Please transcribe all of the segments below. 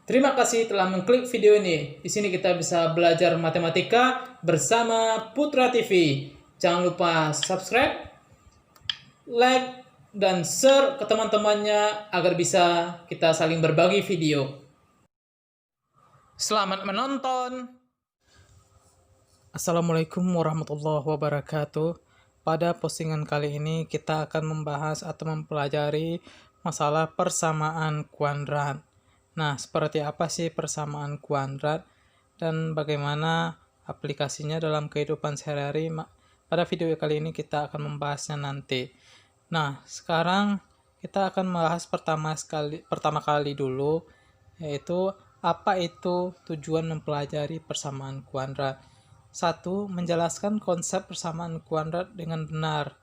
Terima kasih telah mengklik video ini. Di sini kita bisa belajar matematika bersama Putra TV. Jangan lupa subscribe, like, dan share ke teman-temannya agar bisa kita saling berbagi video. Selamat menonton. Assalamualaikum warahmatullahi wabarakatuh. Pada postingan kali ini kita akan membahas atau mempelajari masalah persamaan kuadrat. Nah, seperti apa sih persamaan kuadrat dan bagaimana aplikasinya dalam kehidupan sehari-hari? Pada video kali ini kita akan membahasnya nanti. Nah, sekarang kita akan membahas pertama kali dulu, yaitu apa itu tujuan mempelajari persamaan kuadrat. 1. Menjelaskan konsep persamaan kuadrat dengan benar.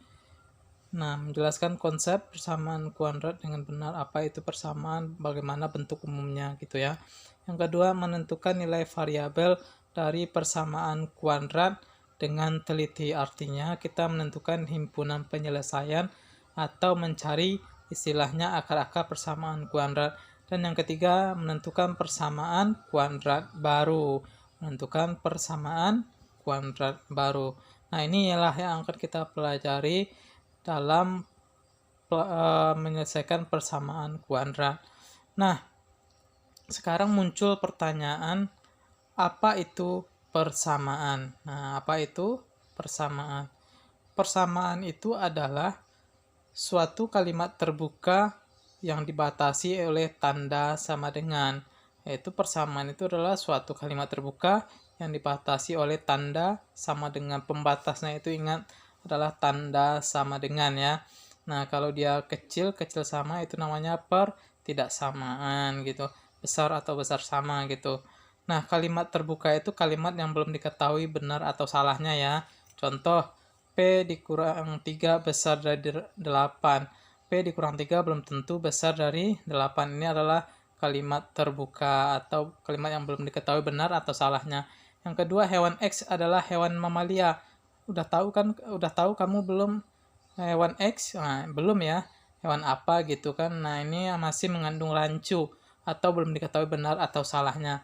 Nah, menjelaskan konsep persamaan kuadrat dengan benar, apa itu persamaan, bagaimana bentuk umumnya gitu ya. Yang kedua, menentukan nilai variabel dari persamaan kuadrat dengan teliti. Artinya, kita menentukan himpunan penyelesaian atau mencari istilahnya akar-akar persamaan kuadrat. Dan yang ketiga, menentukan persamaan kuadrat baru. Menentukan persamaan kuadrat baru. Nah, ini ialah yang akan kita pelajari dalam menyelesaikan persamaan kuadrat. Nah, sekarang muncul pertanyaan, apa itu persamaan? Nah, apa itu persamaan? Persamaan itu adalah suatu kalimat terbuka yang dibatasi oleh tanda sama dengan. Yaitu persamaan itu adalah suatu kalimat terbuka yang dibatasi oleh tanda sama dengan. Pembatasnya itu ingat adalah tanda sama dengan ya. Nah, kalau dia kecil sama itu namanya pertidaksamaan gitu. Besar atau besar sama gitu. Nah, kalimat terbuka itu kalimat yang belum diketahui benar atau salahnya ya. Contoh, P dikurang 3 besar dari 8. P dikurang 3 belum tentu besar dari 8. Ini adalah kalimat terbuka atau kalimat yang belum diketahui benar atau salahnya. Yang kedua, hewan X adalah hewan mamalia. Udah tahu kamu belum hewan X? Nah, belum ya. Hewan apa gitu kan. Nah, ini masih mengandung rancu atau belum diketahui benar atau salahnya.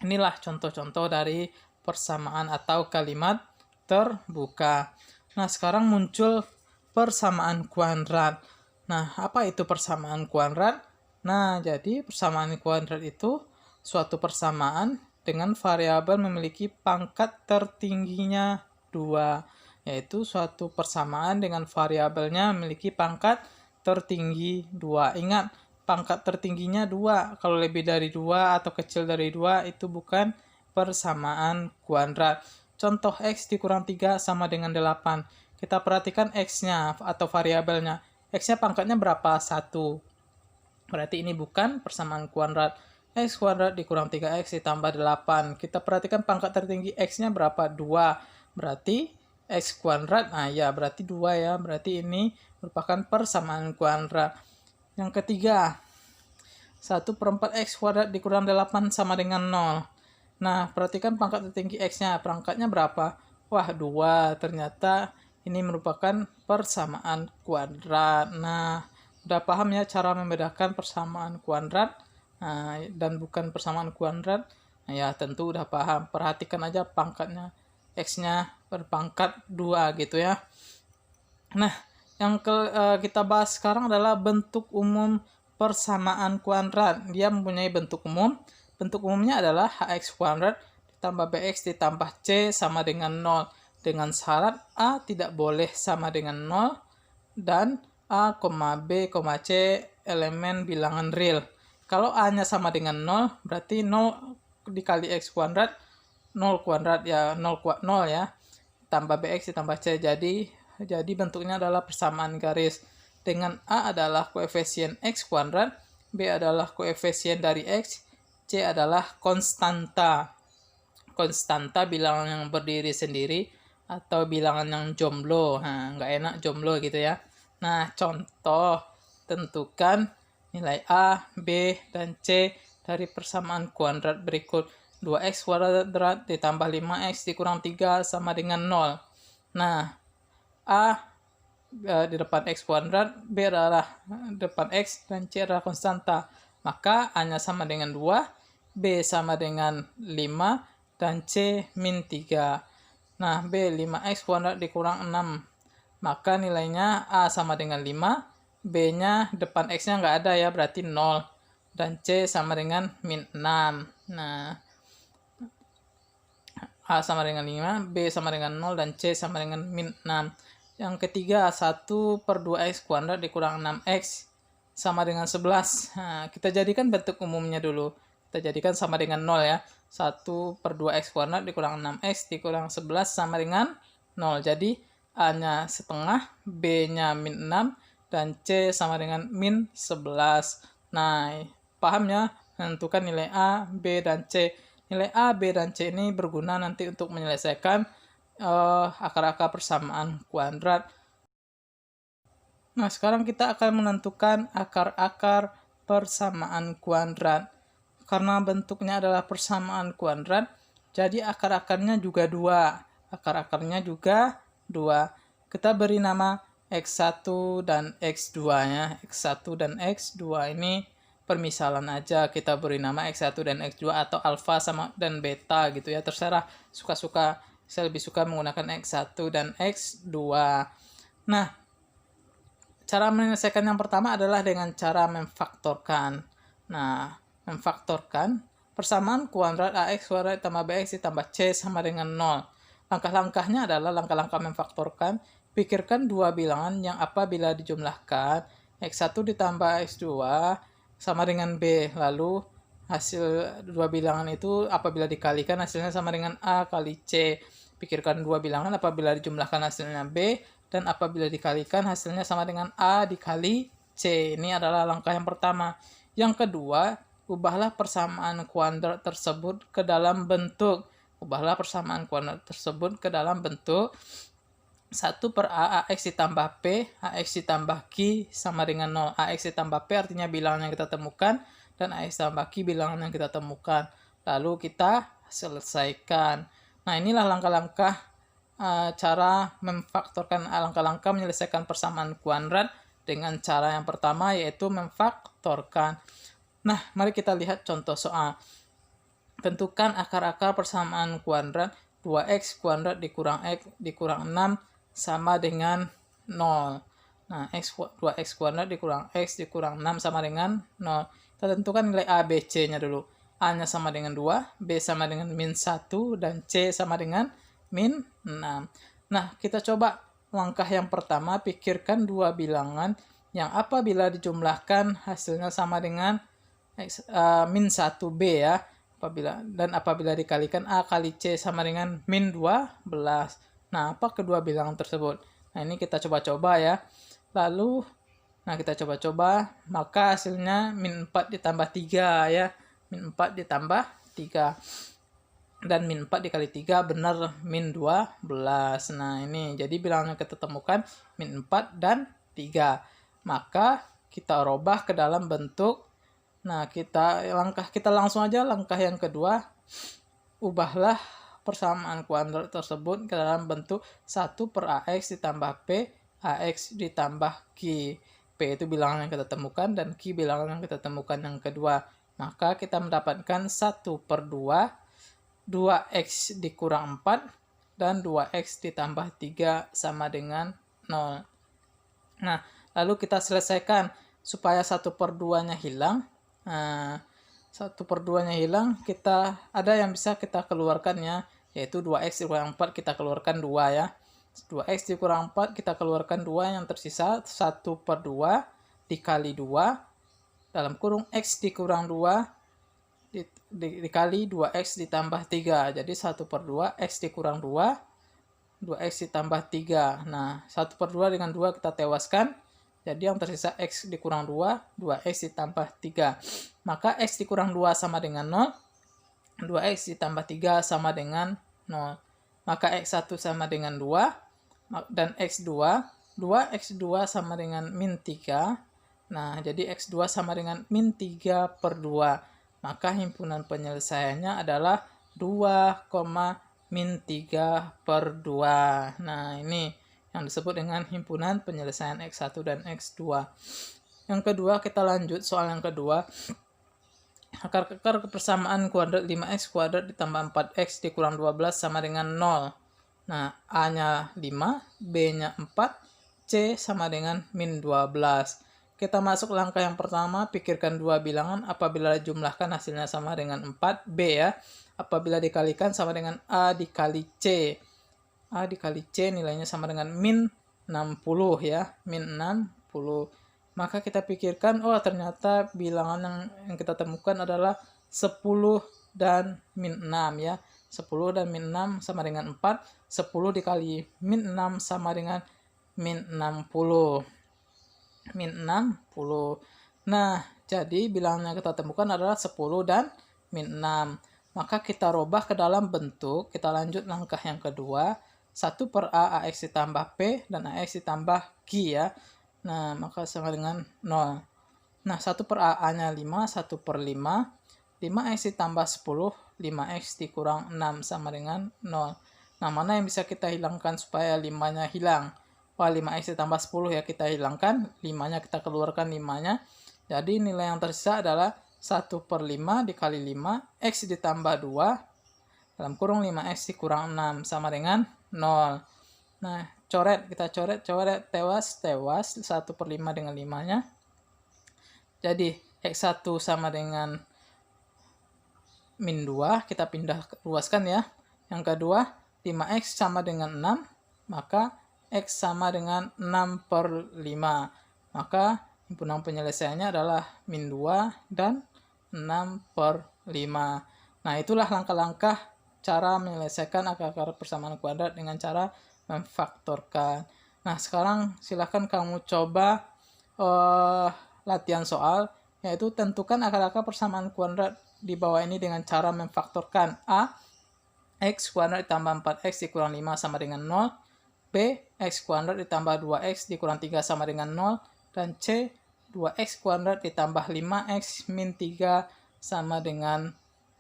Inilah contoh-contoh dari persamaan atau kalimat terbuka. Nah, sekarang muncul persamaan kuadrat. Nah, apa itu persamaan kuadrat? Nah, jadi persamaan kuadrat itu suatu persamaan dengan variabel memiliki pangkat tertingginya 2, yaitu suatu persamaan dengan variabelnya memiliki pangkat tertinggi 2. Ingat, pangkat tertingginya 2. Kalau lebih dari 2 atau kecil dari 2 itu bukan persamaan kuadrat. Contoh X dikurang 3 sama dengan 8. Kita perhatikan X-nya atau variabelnya. X-nya pangkatnya berapa? 1. Berarti ini bukan persamaan kuadrat. X kuadrat dikurang 3X ditambah 8. Kita perhatikan pangkat tertinggi X-nya berapa? 2. Berarti X kuadrat, nah ya berarti 2 ya. Berarti ini merupakan persamaan kuadrat. Yang ketiga, 1/4 X kuadrat dikurang 8 sama dengan 0. Nah, perhatikan pangkat tertinggi X-nya. Pangkatnya berapa? Wah, 2. Ternyata ini merupakan persamaan kuadrat. Nah, udah paham ya cara membedakan persamaan kuadrat dan bukan persamaan kuadrat? Nah, ya tentu udah paham. Perhatikan aja pangkatnya. X-nya berpangkat 2 gitu ya. Nah, yang kita bahas sekarang adalah bentuk umum persamaan kuadrat. Dia mempunyai bentuk umum. Bentuk umumnya adalah hx kuadrat ditambah bx ditambah c sama dengan 0. Dengan syarat a tidak boleh sama dengan 0 dan a, b, c elemen bilangan real. Kalau a-nya sama dengan 0, berarti 0 dikali x kuadrat, 0 kuadrat ya 0 ya. Tambah bx ditambah c. Jadi bentuknya adalah persamaan garis. Dengan a adalah koefisien x kuadrat, b adalah koefisien dari x, c adalah konstanta. Konstanta bilangan yang berdiri sendiri atau bilangan yang jomblo. Nah, nggak enak jomblo gitu ya. Nah, contoh, tentukan nilai a, b, dan c dari persamaan kuadrat berikut. 2x kuadrat ditambah 5x dikurang 3 sama dengan 0. Nah, a di depan x kuadrat, b adalah depan x, dan c adalah konstanta. Maka A-nya sama dengan 2, B sama dengan 5, dan C min 3. Nah, B 5x kuadrat dikurang 6. Maka nilainya A sama dengan 5, B-nya depan X-nya nggak ada ya, berarti 0. Dan C sama dengan min 6. Nah, A sama dengan 5, B sama dengan 0, dan C sama dengan min 6. Yang ketiga, 1 per 2x kuadrat dikurang 6x sama dengan 11. Nah, kita jadikan bentuk umumnya dulu. Kita jadikan sama dengan 0 ya. 1 per 2x kuadrat dikurang 6x dikurang 11 sama dengan 0. Jadi A-nya setengah, B-nya min 6, dan C sama dengan min 11. Nah, paham ya? Menentukan nilai A, B, dan C. Nilai A, B, dan C ini berguna nanti untuk menyelesaikan akar-akar persamaan kuadrat. Nah, sekarang kita akan menentukan akar-akar persamaan kuadrat. Karena bentuknya adalah persamaan kuadrat, jadi akar-akarnya juga 2. Akar-akarnya juga 2. Kita beri nama X1 dan X2 ya. X1 dan X2 ini permisalan aja, kita beri nama X1 dan X2 atau alfa sama dan beta gitu ya. Terserah, suka-suka. Saya lebih suka menggunakan X1 dan X2. Nah, cara menyelesaikan yang pertama adalah dengan cara memfaktorkan. Nah, memfaktorkan persamaan kuadrat AX kuadrat tambah BX ditambah C sama dengan 0. Langkah-langkahnya adalah langkah-langkah memfaktorkan. Pikirkan dua bilangan yang apabila dijumlahkan X1 ditambah X2 sama dengan B. Lalu hasil dua bilangan itu apabila dikalikan hasilnya sama dengan A kali C. Pikirkan dua bilangan apabila dijumlahkan hasilnya B, dan apabila dikalikan hasilnya sama dengan A dikali C. Ini adalah langkah yang pertama. Yang kedua, ubahlah persamaan kuadrat tersebut ke dalam bentuk. Ubahlah persamaan kuadrat tersebut ke dalam bentuk 1 per A, AX ditambah P, AX ditambah Q sama dengan 0. AX ditambah P artinya bilangan yang kita temukan, dan AX ditambah Q bilangan yang kita temukan. Lalu kita selesaikan. Nah, inilah langkah-langkah cara memfaktorkan, langkah-langkah menyelesaikan persamaan kuadrat dengan cara yang pertama, yaitu memfaktorkan. Nah, mari kita lihat contoh soal. Tentukan akar-akar persamaan kuadrat 2x kuadrat dikurang x dikurang 6 sama dengan 0. Nah, 2x kuadrat dikurang x dikurang 6 sama dengan 0. Kita tentukan nilai A, B, C-nya dulu. A-nya sama dengan 2, B sama dengan min 1, dan C sama dengan min 6. Nah, kita coba langkah yang pertama, pikirkan dua bilangan yang apabila dijumlahkan hasilnya sama dengan min 1B ya. Apabila dikalikan A kali C sama dengan min 12. Nah, apa kedua bilangan tersebut? Nah, ini kita coba-coba ya. Lalu, nah kita coba-coba, maka hasilnya min 4 ditambah 3 ya. Min 4 ditambah 3. Dan min 4 dikali 3 benar min 12. Nah, ini jadi bilangan yang kita temukan min 4 dan 3. Maka kita robah ke dalam bentuk. Nah, kita langsung aja langkah yang kedua. Ubahlah persamaan kuadrat tersebut ke dalam bentuk 1 per AX ditambah P, AX ditambah Q. P itu bilangan yang kita temukan dan Q bilangan yang kita temukan yang kedua. Maka kita mendapatkan 1 per 2, 2x dikurang 4, dan 2x ditambah 3 sama dengan 0. Nah, lalu kita selesaikan supaya 1 per 2-nya hilang. Nah, 1 per 2-nya hilang, ada yang bisa kita keluarkan ya, yaitu 2x dikurang 4 kita keluarkan 2 ya. 2x dikurang 4 kita keluarkan 2, yang tersisa 1 per 2 dikali 2 dalam kurung x dikurang 2 dikali 2x ditambah 3. Jadi 1 per 2 x dikurang 2, 2x ditambah 3. Nah, 1 per 2 dengan 2 kita tewaskan. Jadi yang tersisa x dikurang 2, 2x ditambah 3. Maka x dikurang 2 sama dengan 0, 2x ditambah 3 sama dengan 0. Maka x1 sama dengan 2, dan x2, 2x2 sama dengan min 3. Nah, jadi x2 sama dengan min 3 per 2. Maka himpunan penyelesaiannya adalah 2, min 3 per 2. Nah, ini yang disebut dengan himpunan penyelesaian X1 dan X2. Yang kedua, kita lanjut soal yang kedua. Akar persamaan kuadrat 5x kuadrat ditambah 4x dikurang 12 sama dengan 0. Nah, A-nya 5, B-nya 4, C sama dengan min 12. Kita masuk langkah yang pertama, pikirkan dua bilangan. Apabila dijumlahkan hasilnya sama dengan 4, B ya. Apabila dikalikan sama dengan A dikali C. A dikali C nilainya sama dengan min 60 ya, min 60. Maka kita pikirkan, oh ternyata bilangan yang kita temukan adalah 10 dan min 6 ya. 10 dan min 6 sama dengan 4. 10 dikali min 6 sama dengan min 60. Min 60. Nah, jadi bilangan yang kita temukan adalah 10 dan min 6. Maka kita robah ke dalam bentuk, kita lanjut langkah yang kedua. 1 per A, AX ditambah P, dan AX ditambah Q ya. Nah, maka sama dengan 0. Nah, 1 per A-nya 5, 1 per 5. 5x ditambah 10, 5x dikurang 6 sama dengan 0. Nah, mana yang bisa kita hilangkan supaya 5-nya hilang? Wah, 5x ditambah 10 ya kita hilangkan. 5-nya kita keluarkan 5-nya. Jadi, nilai yang tersisa adalah 1 per 5 dikali 5, x ditambah 2, dalam kurung 5x dikurang 6 sama dengan 0. Nah, kita coret tewas 1 per 5 dengan 5-nya. Jadi x1 sama dengan min 2, kita pindah luaskan ya. Yang kedua 5x sama dengan 6, maka x sama dengan 6 per 5. Maka himpunan penyelesaiannya adalah min 2 dan 6 per 5. Nah, itulah langkah-langkah cara menyelesaikan akar persamaan kuadrat dengan cara memfaktorkan. Nah, sekarang silahkan kamu coba latihan soal, yaitu tentukan akar-akar persamaan kuadrat di bawah ini dengan cara memfaktorkan. A, x kuadrat ditambah 4x dikurang 5 sama dengan 0. B, x kuadrat ditambah 2x dikurang 3 sama dengan 0. Dan C, 2x kuadrat ditambah 5x min 3 sama dengan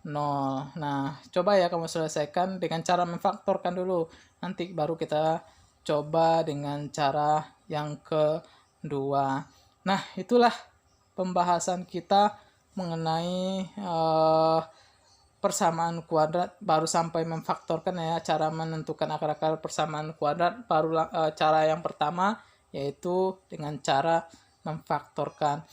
0. Nah, coba ya kamu selesaikan dengan cara memfaktorkan dulu. Nanti baru kita coba dengan cara yang kedua. Nah, itulah pembahasan kita mengenai persamaan kuadrat. Baru sampai memfaktorkan ya, cara menentukan akar-akar persamaan kuadrat. Baru cara yang pertama, yaitu dengan cara memfaktorkan.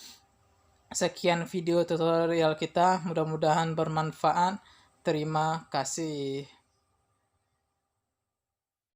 Sekian video tutorial kita, mudah-mudahan bermanfaat. Terima kasih.